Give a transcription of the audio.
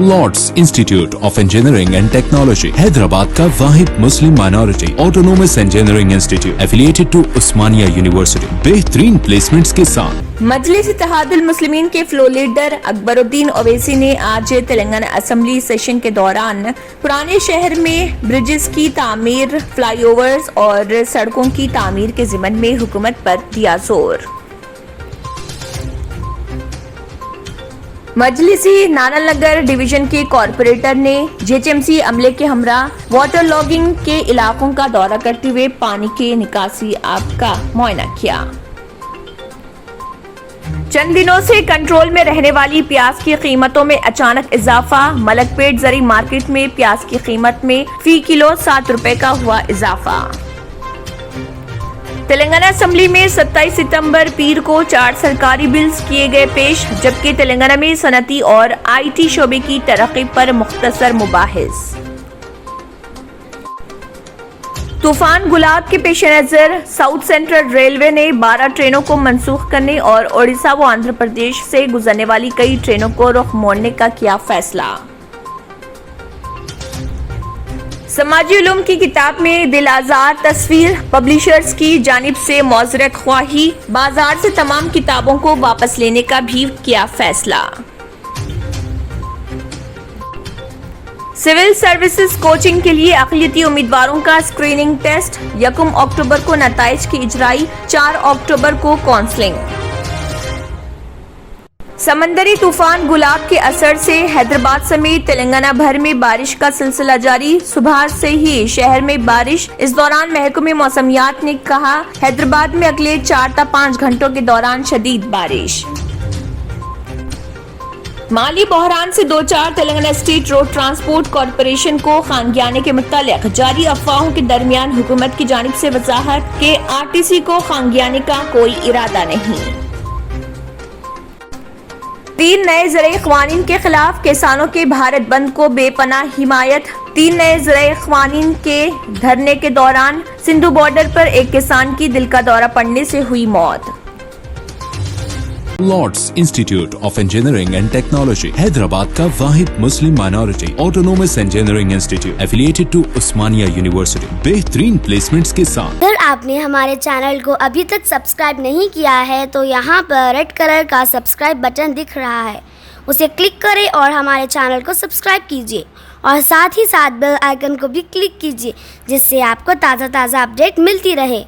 Lord's institute of engineering and technology Hyderabad का वाहिद Muslim minority autonomous engineering institute affiliated to Osmania university बेहतरीन placements के साथ। मजलिस इत्तेहादुल मुस्लिमीन के फ्लोर लीडर अकबरुद्दीन ओवैसी ने आज तेलंगाना असेंबली सेशन के दौरान पुराने शहर में ब्रिजेस की तामीर, फ्लाईओवर्स और सड़कों की तामीर के ज़िम्मन में हुकूमत पर दिया जोर। मजलिसी नानानगर डिवीजन के कॉरपोरेटर ने जेएचएमसी अमले के हमरा वाटर लॉगिंग के इलाकों का दौरा करते हुए पानी के निकासी आप का मुआयना किया। चंद दिनों से कंट्रोल में रहने वाली प्याज की कीमतों में अचानक इजाफा। मलकपेट जरी मार्केट में प्याज की कीमत में फी किलो 7 रुपए का हुआ इजाफा। तेलंगाना असेंबली में 27 सितंबर पीर को 4 सरकारी बिल्स किए गए पेश, जबकि तेलंगाना में सनती और आईटी शोबे की तरक्की पर मुख्तसर मुबाहिस। तूफान गुलाब के पेश नजर साउथ सेंट्रल रेलवे ने 12 ट्रेनों को मंसूख करने और ओडिशा व आंध्र प्रदेश से गुजरने वाली कई ट्रेनों को रुख मोड़ने का किया फैसला। समाजी उलूम की किताब में दिल आज़ार तस्वीर पब्लिशर्स की जानिब से मौजरत ख्वाही, बाजार से तमाम किताबों को वापस लेने का भी किया फैसला। सिविल सर्विसेज कोचिंग के लिए अक़लियती उम्मीदवारों का स्क्रीनिंग टेस्ट 1 अक्टूबर को नताइज की इजराई, 4 अक्टूबर को काउंसलिंग। समंदरी तूफान गुलाब के असर से हैदराबाद समेत तेलंगाना भर में बारिश का सिलसिला जारी। सुबह से ही शहर में बारिश। इस दौरान महकमे मौसमियात ने कहा हैदराबाद में अगले 4 से 5 घंटों के दौरान शदीद बारिश। माली बहरान से 2-4 Telangana state road transport corporation को खानगियाने के मुतालिक जारी अफवाहों के दरमियान हुकूमत की जानिब से वजाहत के आरटीसी को खानगियाने का कोई इरादा नहीं। 3 नए ज़राए क़वानीन के खिलाफ किसानों के भारत बंद को बेपनाह हिमायत। 3 नए ज़राए क़वानीन के धरने के दौरान सिंधु बॉर्डर पर एक किसान की दिल का दौरा पड़ने से हुई मौत। Lords institute of engineering and technology Hyderabad का वाहिद Muslim minority autonomous engineering institute affiliated to Osmania university बेहतरीन प्लेसमेंट्स के साथ। अगर आपने हमारे चैनल को अभी तक सब्सक्राइब नहीं किया है तो यहाँ पर रेड कलर का सब्सक्राइब बटन दिख रहा है, उसे क्लिक करें और हमारे चैनल को सब्सक्राइब कीजिए और साथ ही साथ बेल आइकन को भी क्लिक कीजिए, जिससे आपको ताज़ा अपडेट मिलती रहे।